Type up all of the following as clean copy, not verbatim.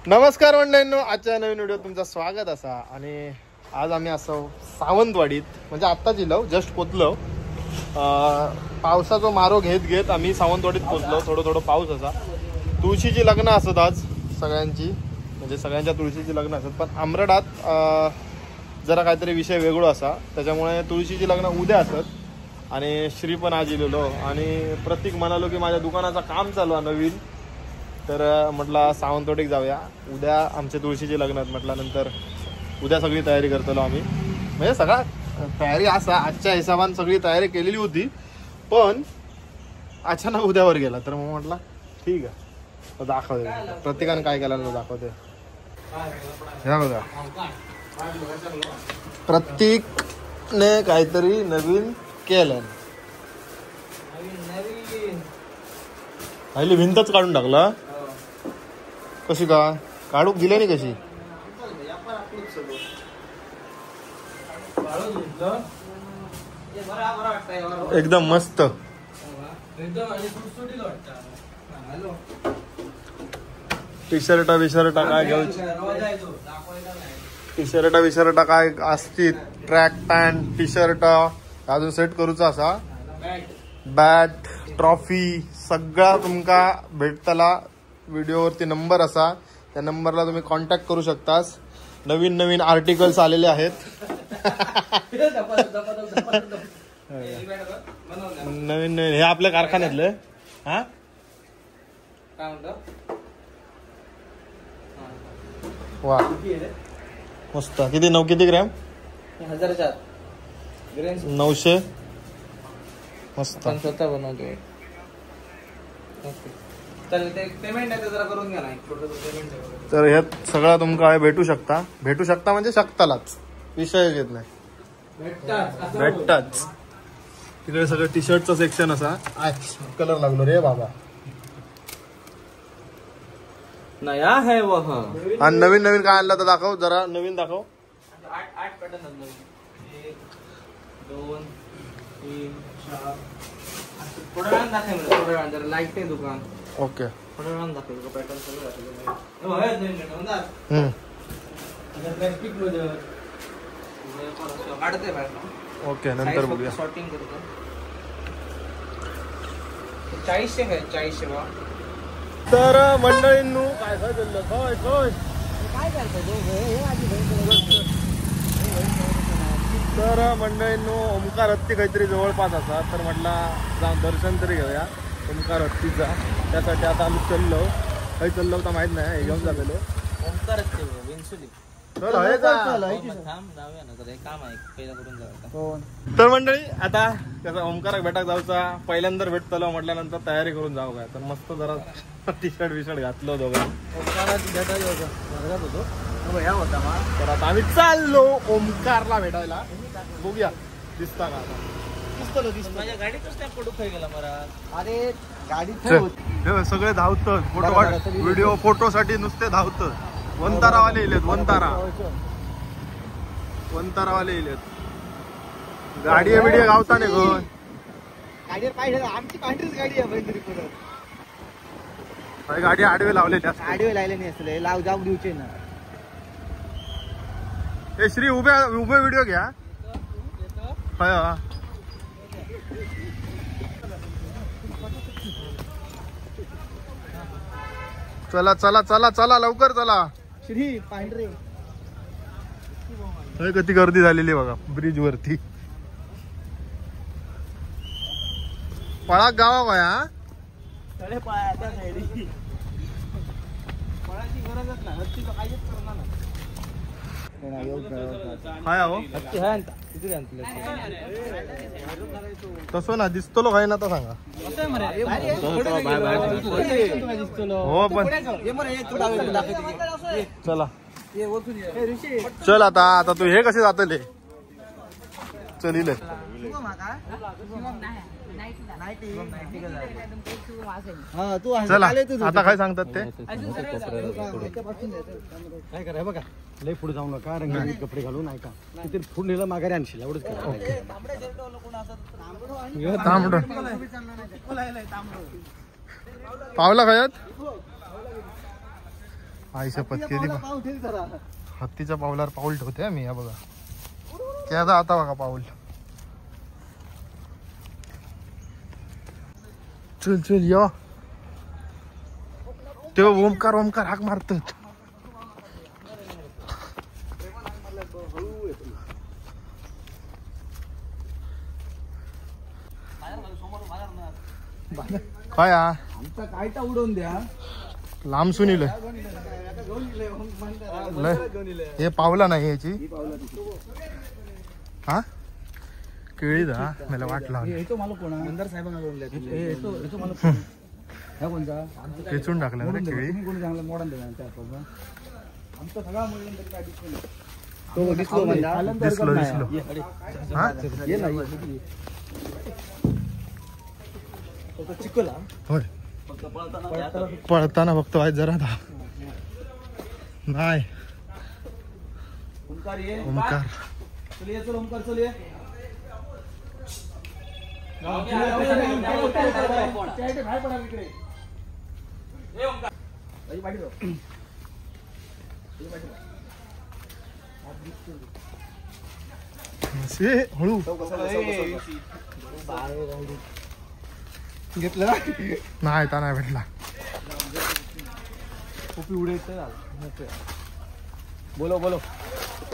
नमस्कार मंडळींनो, आजच्या नवीन व्हिडिओ तुमचं स्वागत असा. आणि आज आम्ही असो सावंतवाडीत, म्हणजे आत्ताच इलो, जस्ट पोचलो. पावसाचा मारो घेत आम्ही सावंतवाडीत पोचलो. थोडं पाऊस असा. तुळशीची लग्न असत आज सगळ्यांची, म्हणजे सगळ्यांच्या तुळशीची लग्न असत. पण आमरडात जरा काहीतरी विषय वेगळो असा, त्याच्यामुळे तुळशीची लग्न उद्या असत. आणि श्री पण आज इलेलो. आणि प्रतीक म्हणालो की माझ्या दुकानाचं काम चालू आहे नवीन, तर म्हटलं सावंतवाडीत जाऊया. उद्या आमच्या तुळशीचे लग्न आहेत म्हटल्यानंतर उद्या सगळी तयारी करतलो आम्ही. म्हणजे सगळा तयारी असा आजच्या हिशोबाने सगळी तयारी केलेली होती, पण अचानक उद्यावर गेला. तर मग म्हटलं ठीक आहे, दाखवते प्रत्येकाने काय केलं दाखवते. ह्या बघा, प्रत्येकने काहीतरी नवीन केलं. पहिली भिंतच काढून टाकला. कशी का काढूक दिली नाही कशी? एकदम मस्त. टी शर्ट काय घेऊ? टी शर्ट काय असती? ट्रॅक पॅन्ट, टी शर्ट अजून सेट करूचा असा. बॅट, ट्रॉफी सगळा तुमका भेटतला. व्हिडिओवरती नंबर असा, त्या नंबरला तुम्ही कॉन्टॅक्ट करू शकतास. नवीन आर्टिकल्स आलेले आहेत. नवीन हे आपल्या कारखान्यातले. हा वा मस्त. किती ग्रॅम? 900. मस्त. स्वतः बनवतो. तर ह्यात सगळा तुमका भेटू शकता म्हणजे शकतालाच, विषय येत नाही. भेटताच. तिकडे सगळं टी शर्टचं सेक्शन असा. कलर लागलो रे बाबा. नया है वह. आणि नवीन काय आणलं तर दाखव जरा. नवीन दाखव. 8 पॅटर्न. 1 2 3 4. थोड्या वेळानं दाखव मला. थोड्या वेळानं जरा लाईट आहे दुकान. ओके. थोड्या वेळानं दाखव पॅटर्न सगळं. ओके, नंतर बघूया. शॉर्टिंग करतो. 40 काय 40 वा. तर मंडळींनो काय चाललं? काय तर मंडळींनो, ओमकार हत्ती काहीतरी जवळपास असा, तर म्हटला जाऊन दर्शन तरी घेऊया ओमकार हत्तीचा. त्यासाठी आता आम्ही चाललो. काही चाललो तर माहित नाही, घेऊन झालेलो. ओमकार हत्ती विंचुली. तर मंडळी आता कसं ओमकाराक भेटाक जाऊचा, पहिल्यांदा भेटतलो म्हटल्यानंतर तयारी करून जाऊ काय. तर मस्त जरा टी शर्ट घातलो दोघं. तर आता आम्ही चाललो ओमकारला भेटायला. बघूया दिसता का आता. माझ्या गाडीतच त्या पडू खाई गेला मला. अरे गाडी सगळे धावतात फोटो व्हिडिओ फोटोसाठी नुसते धावतात. वंतारावाले इलेत. वंतारावाले इलेत. गाडी बिडिया गावता नाही गो. गाडीवर पाहिजे आमची पांढरीच गाडी आहे. गाडी आडवे लावलेली. आडवे लावले नाही असले लाव जाऊ देऊचे ना. हे श्री उभे व्हिडिओ घ्या. चला लवकर चला. श्री पांढरे किती गर्दी झालेली बघा ब्रिज वरती. पळा गावा बाया. पळाची गरजच नाही. हत्ती काहीच करणार नाही. तसं ना दिसतो काय ना तर सांगा. हो पण चला चल. आता तू हे कसे जातले? चलिले चला. आता काय सांगतात ते? काय कराय बघा, लय पुढे जाऊ नका. रंगीत कपडे घालू नाही का. तिथे फुड नेलं माघारी आणशील एवढंच करा. पावला खायात आई शपथ किती पाव ठेव जरा. हत्तीच्या पावलावर पाऊल ठेवते मी. या बघा त्याचा आता बघा पाऊल. चल चल या. तेव्हा ओमकार ओमकार हाक मारतात. काय आमचा कायटा उडवून द्या. लांब सुनील हे पावला नाही याची. हा केळी दा मला वाटला येतो मला कोणा मंदार साहेबांना येतो मला ह्या कोणता खेचून टाकला ना केळी. कोणी चांगला मॉडर्न देणार आमचा सगळा मिळून काय दिसतो तो दिसलो दिसलो. हा चिकला होय पळताना फक्त वाईट जरा नाही. ओमकार चलिए चलो ओमकार चलिए. हळू घेतलं नाही ता नाही भेटला. खूप उडे बोलो बोलो.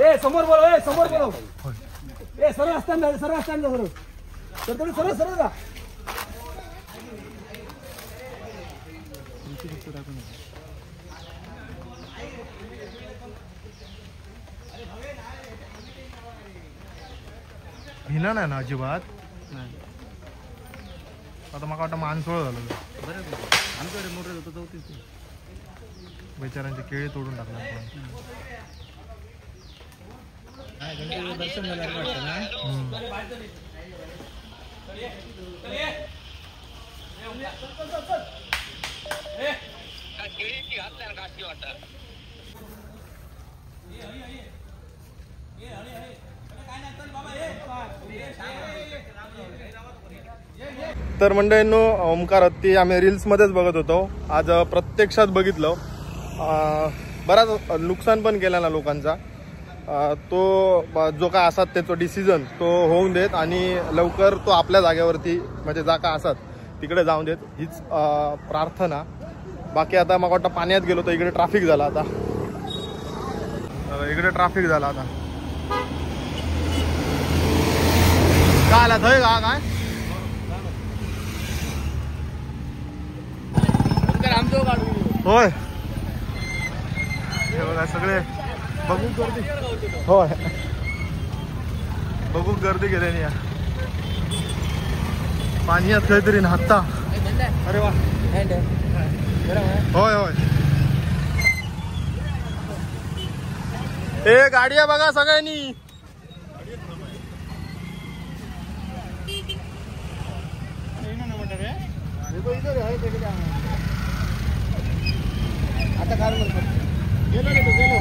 ए समोर बोलो. ए समोर बोलो. ए सरळ असताना सरळ सरळ तर सरळ सरळ जा. भिना नाही ना अजिबात. आता मला वाटतं मानसोळ झालं. आमच्याकडे मोठे होतं चौतीस बेचारांची केळी तोडून टाकला. दर्शन झालं वाटतं ना. तर मंडळींनो ओमकार हत्ती आम्ही रील्स मध्येच बघत होतो. आज प्रत्यक्षात बघितलं. बराच नुकसान पण केलं ना लोकांचा. तो जो काय असतात त्याचा डिसिजन तो होऊन देत आणि लवकर तो आपल्या जागेवरती म्हणजे जा काय असतात तिकडे जाऊन देत हीच प्रार्थना. बाकी आता मग वाटतं पाण्यात गेलो तर इकडे ट्रॅफिक झाला. आता इकडे ट्रॅफिक झाला. आता काय आला थंय का काय होय. हे बघा सगळे बघू गर्दी. होय बघू गर्दी गेल्याने. पाणी असलं तरी नाहता. अरे वा होय होय. ए गाडी आहे बघा सगळ्यांनी. आता काय गेलो रे गेलो.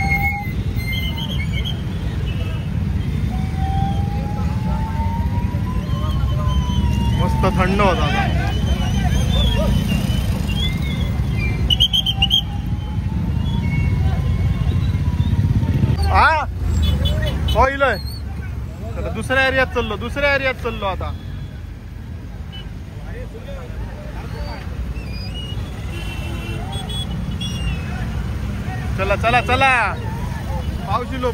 मस्त थंड होता. हा होईल. आता दुसऱ्या एरियात चाललो आता. चला चला चला. पावशिलो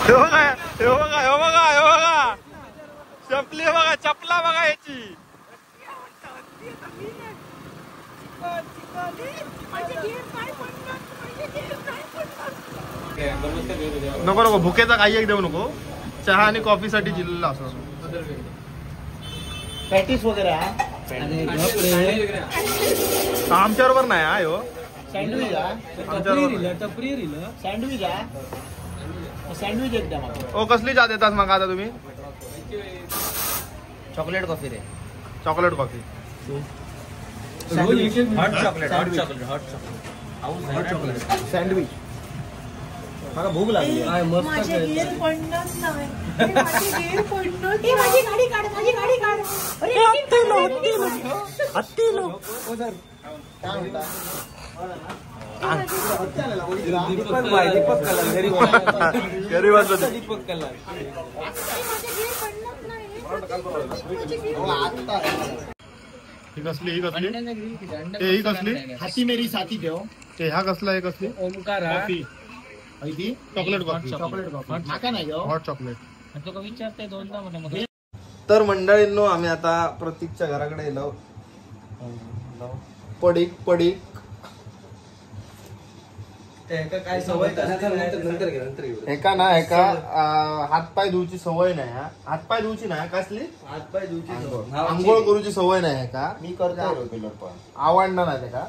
हे बघा चपली बघा. चपला बघा याची. नको नको भुकेचा काही एक देऊ नको. चहा आणि कॉफी साठी जिल्हा असतो. पॅटीस वगैरे आमच्या बरोबर नाही हा ह्यो. सँडविच सँडविच एकदम. ओ कसली चहा देतात मग आता तुम्ही. चॉकलेट कॉफी रे. Chocolate coffee. Hot chocolate sandwich. मला भूक लागली. दीपक कलाल घरी वाजत दीपक कलाल ही कसली ही कसली हाती मेरी साथी ठेव ते ह्या कसला आहे कसली Omkar coffee chocolate coffee chocolate coffee माका नाही घेऊ हॉट चॉकलेट तो विचारते दोनदा म्हणे तर मंडळींनो आम्ही आता प्रतीकच्या घराकडे गेलो पडीक काय सवय नंतर एका ना एका हातपाय धुवची सवय नाही हा. हातपाय धुवची नाही कसली हातपाय धुवची आंघोळ करूची सवय नाही का मी करतो रेग्युलर पण आवडणार नाही का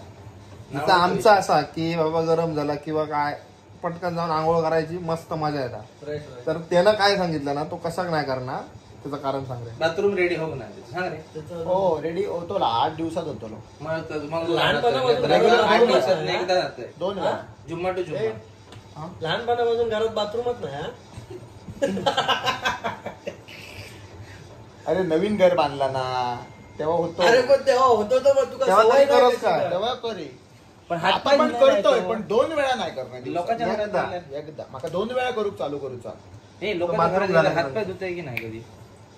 इथं आमचा असा की बाबा गरम झाला किंवा काय पटकन जाऊन आंघोळ करायची मस्त मजा येतात तर त्यानं काय सांगितलं ना तो कसा नाही करणार त्याचं कारण सांग रे बाथरूम रेडी हो ना सांग रे हो रेडी होतो 8 दिवसात होतो मग लहानपणापासून एकदा जातोय 2 वेळा जुम्मा टू जुम्मा लहानपणापासून घरात बाथरूमच नाही अरे नवीन घर बांधला ना तेव्हा होतो अरे पण तेव्हा होतो तर मग तुका तेव्हा सवय तरी नाही करत कशी काय? काय? तेव्हा करी पण आता हातपाय पण धुवायला करतोय येतो. पण 2 वेळा नाही करणार दिवसात. लोकांच्या घरात एकदा. झालं. एकदा माका 2 वेळा करू चालू करूचा हे लोकांच्या बाथरूम घरात झालं गेलं, हातपाय धुताय की नाही कधी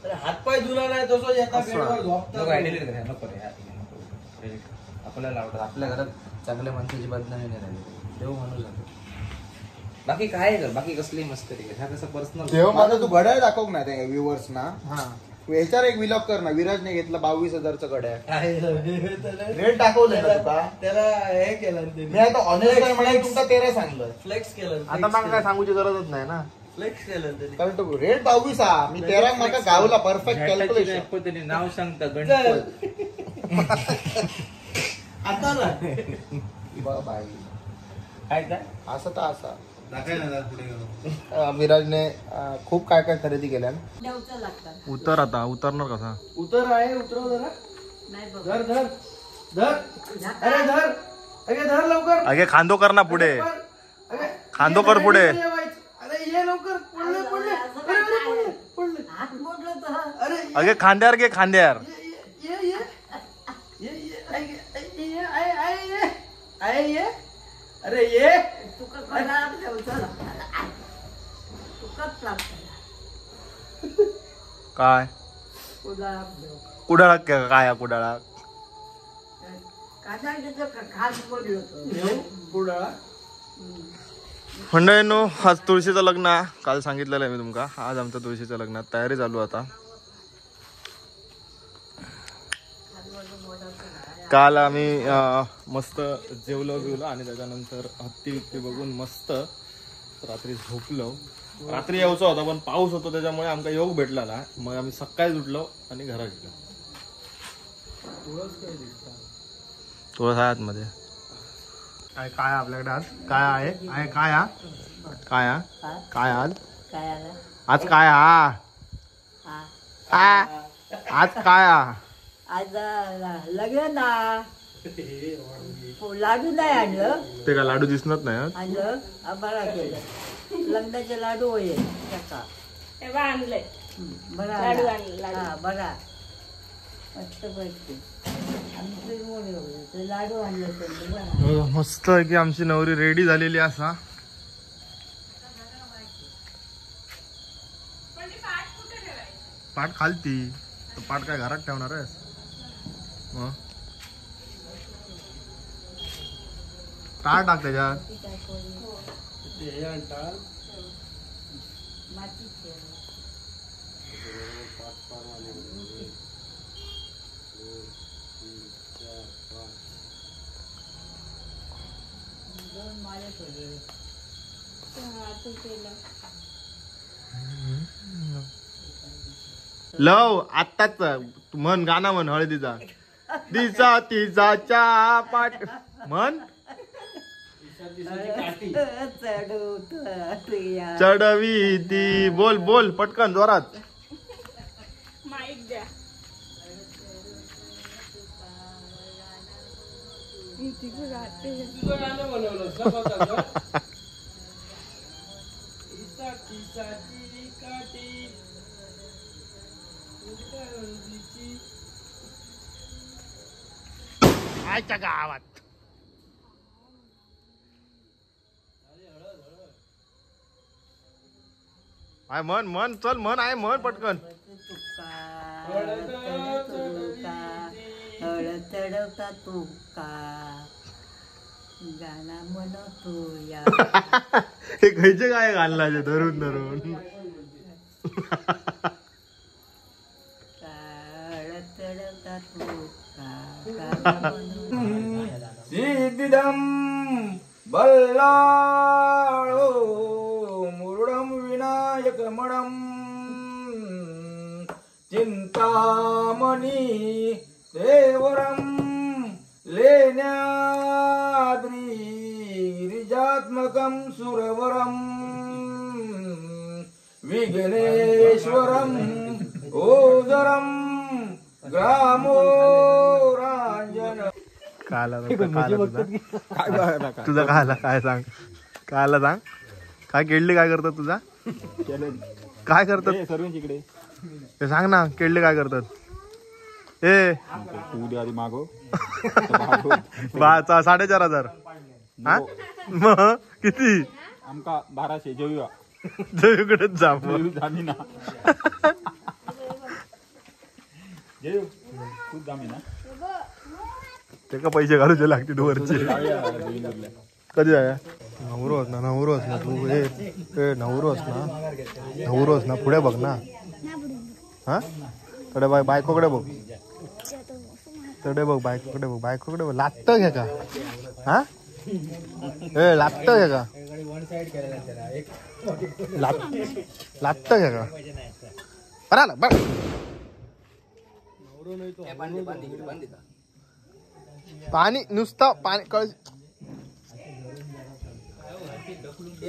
अरे हातपाय धुला नाही तसं येता असं. बेडवर नको झोपता आयडिया करा, नको रे, नको रे. आपल्याला आवडत आपल्या घरात चांगल्या माणसाची बदनामी नाही राहिली देव माणूस जातो बाकी काय कर बाकी कसली मस्करी कर. हा कसं पर्सनल देव माझा तू घड्याळ दाखव ना त्या व्ह्युअर्स ना हा ह्याच्यावर एक विलॉग कर ना विराजने घेतलं 22,000चं घड्याळ रेट रेट दाखवलं ना तुका त्याला हे केलं ना मी आता ऑनेस्ट आहे म्हणून तुमचा 13 सांगलं फ्लेक्स केलं आता मग काय सांगूची गरजच नाही ना फ्लेक्स केलं त्यांनी कारण तो रेट 22 हा मी 13 माका गावला परफेक्ट कॅल्क्युलेशन तरी नाव सांगता गणपत आता ना बाई काय काय असं तर असा विराजने खूप काय काय खरेदी केल्या देवचं लागतात उतर आता उतरणार कसा उतर आहे उतरव जरा नाही बघ धर धर धर अरे धर अरे धर लवकर अगे खांदो कर ना पुढे अरे, खांदो कर पुढे अरे ये लवकर पडले पडले अरे अरे पडले पडले हात मोडलं तर अरे अगे खांद्यावर घे खांद्यावर ये आय ये अरे ये तुका कोणाला देवचं लागतात तुकाच लागतात काय उदाहरण देव कुडाळाक काय कुडाळाक कांदा खास पडलं होतं देव बुडाळा मंडळींनो आज तुळशीचं लग्न आहे. काल सांगितलेलं आहे मी तुमका आज आमचं तुळशीचं लग्नात तयारी चालू आता काल आम्ही मस्त जेवलो बिवलो आणि त्याच्यानंतर हत्ती बित्ती बघून मस्त रात्री झोपलो रात्री यायचं होता पण पाऊस होता त्याच्यामुळे आमका योग भेटला ना मग आम्ही सकाळी उठलो आणि घरात गेलो तुळस आहे आतमध्ये काय काय आपल्याकडे आज काय आहे आहे काय हा काय हा काय आज काय आलं आज काय हा हा आज काय हा आज लग्न ना लाडू नाही आणलं ते काय लाडू दिसणार नाही हं? आणलं बरा केलं लग्नाचे लाडू होय त्याचा तेव्हा आणलंय बरा लाडू आणले, लाडू. हा बरा मस्त पैकी आमचे मोडे होते ते लाडू आणले त्यांनी बरा मस्त आहे की आमची नवरी रेडी झालेली असा पाठ खालती तर पाठ काय घरात ठेवणार आहेस मग टाळ टाक त्याच्यात मातीचे दोन माळे ठेवले लव आत्ताच म्हण गाणं म्हण हळदीचा दिसा तिचा पाठ म्हण चढवी ती बोल बोल पटकन जोरात माईक द्या तुझं गाणं बनवलं स्वतःचं. इसाची साची काठी उलट्या हळदीची. आयच्या गावात आय मन चल मन आहे मन पटकन तडका तुका गाणं म्हणतो या हे खयचे काय घालला धरून धरून तडका तुका गाणं म्हणतो सिद्धिदम बल्लाळो मुरुडम विनायक मडम चिंतामणी देवरम लेण्याद्री रिजात्मकं सुरवरम विघ्नेश्वरम ओजरम ग्रामो रांजन तुझा काला काय सांग काला सांग काय केळले काय करतात तुझा काय करतात सर्वांची इकडे ते सांग ना केळले काय करतात ए उद्या आधी मागो 4,500 हा मग किती आमका 1200 जेवूया देवीकडेच जा जामी ना जेव खूप जामी ना ते का पैसे घालूचे लागतील वरचे कधी आहे नवरोस ना तू ए नवरोस ना पुढे बघ ना हा कडे बायकोकडे बघ कडे बघ बायकोकडे बघ लागतं घे का हा ए लागतं घे का लागतं घे का बरं बघ पाणी नुसतं पाणी कळ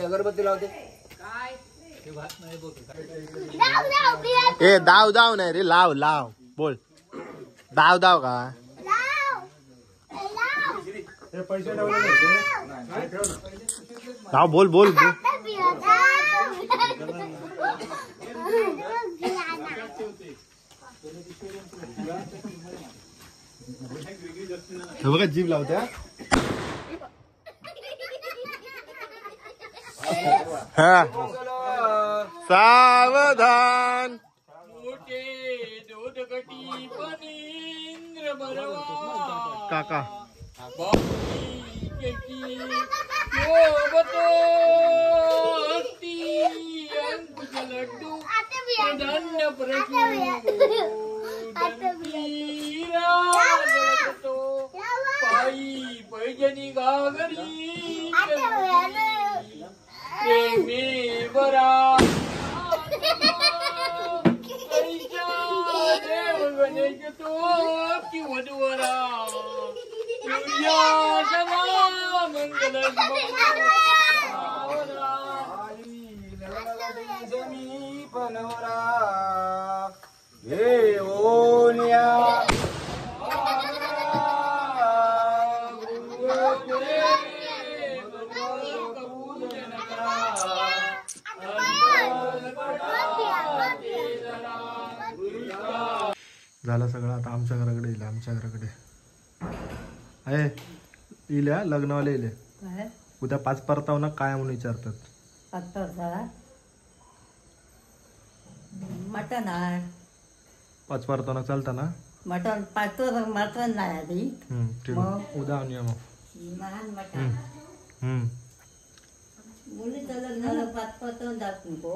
अगरबत्ती लावते ए दाव नाही रे लाव बोल दाव का दाव बोल बघा जीभ लावत्या हा सावधान काका पैजनी गागरी प्रेमी बरा देव गणेश तो की वधुवरा तुझ्या सदा मंगल समीपनवरा हे ओनिया झालं सगळं आता आमच्या घराकडे येईल आमच्या घराकडे आहे इल्या लग्नवाले इले काय उद्या 5 परतावना काय म्हणून विचारतात पातळ मटण आहे 5 परतावना चालता ना मटण पातळ मटण नाही आधी ठीक आहे उद्या आणूया मग महान मटण मुलीचं लग्नाला पातळ जात नको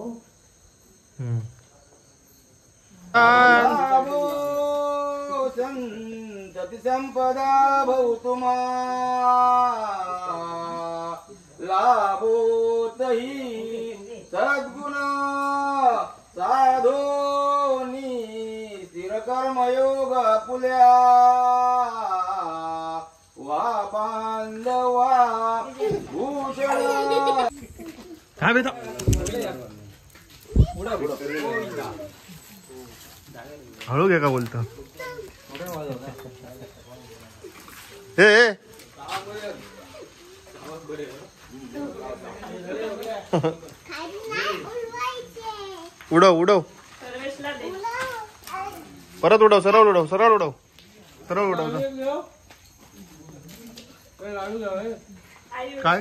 संतति संपदा भवतुमा लाभोतहि सद्गुण साधोनी स्थिर कर्मयोग पुल्या वा बांधवा भूषण काय बेटा हळू घे का बोलतो हे उडव सर्वेशला दे. परत उडव सरळ उडव काय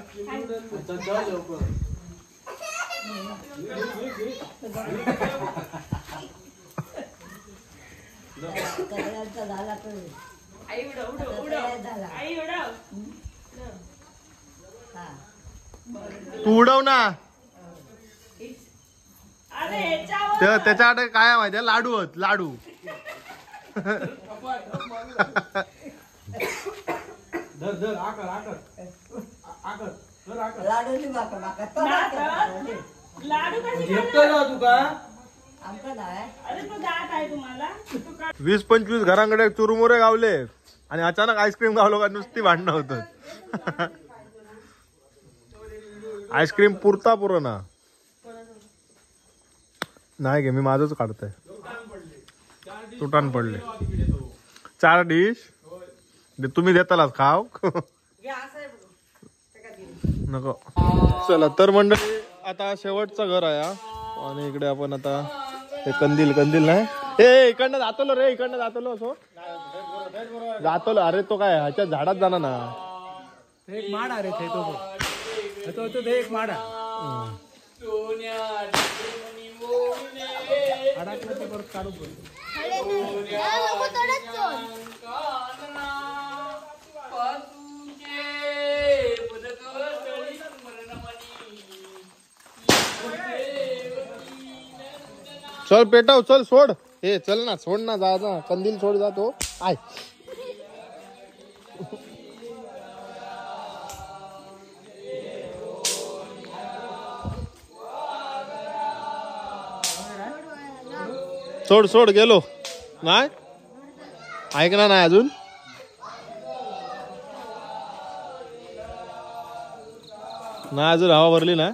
सगळ्यांचा झाला तर आई उडव उडव उडव झाला आई उडव हा तू उडव ना. अरे ह्याच्यावर त्याच्याकडे काय आहे माहितीये, लाडू आहेत लाडू. लाडूनी बाका बाका तो लाडू कशी तुका आमका नाही. अरे तो दात आहे तुम्हाला 20-25 घरांकडे चुरमुरे गावले आणि अचानक आईस्क्रीम गावलो का नुसती भांडणं होत. आईस्क्रीम पुरता पुरना नाही घे, मी माझंच काढतोय. तुटान पडले 4 डिश तुम्ही देतालाच खाव नको. चला तर मंडळी आता शेवटचं घर आहे हा. आणि इकडे आपण आता हे कंदील नाही ए इकडनं जातलो रे, इकडनं जातलो असो जातलो. अरे तो काय ह्याच्या झाडात जाणार ना. एक माडा रे तो एक माडा अडकलं ते परत काढू चल पेटाव चल सोड. हे चल ना सोड ना, जा ना कंदील सोड जातो आय. सोड सोड गेलो नाही ऐकणार नाही अजून. नाही अजून हवा भरली ना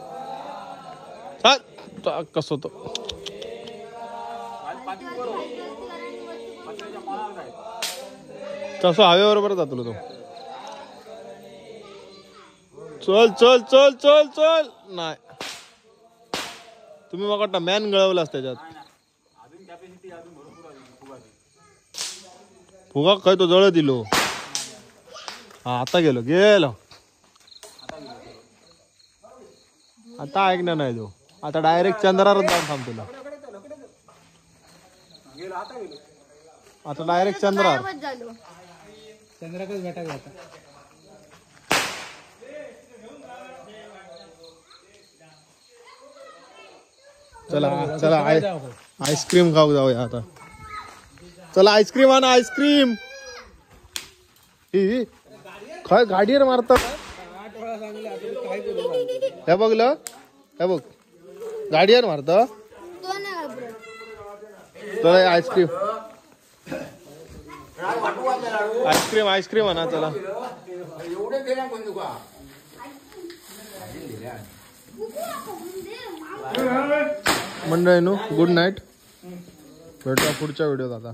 कसं होतं. तसं हवेबरोबर जातो तो. चल चल चल चल चल नाही तुम्ही मग वाटतं मॅन गळवलास त्याच्यात. फुगा काय तो जळ दिलो. हा आता गेलो गेलो आता ऐकणार नाही तो. आता डायरेक्ट चंद्रावर जाऊन थांबतो. आता डायरेक्ट चंद्रावर चंद्राकच भेटा जाता. चला चला आईस्क्रीम खाऊ जाऊया आता. चला आईस्क्रीम आणा आईस्क्रीम. ही काय गाडीवर मारतात. हे बघलं हे बघ गाडीवर मारत. चला आईस्क्रीम आईस्क्रीम आईस्क्रीम आणा चला. मंडळींनो गुड नाईट. भेटूया पुढच्या व्हिडिओत आता.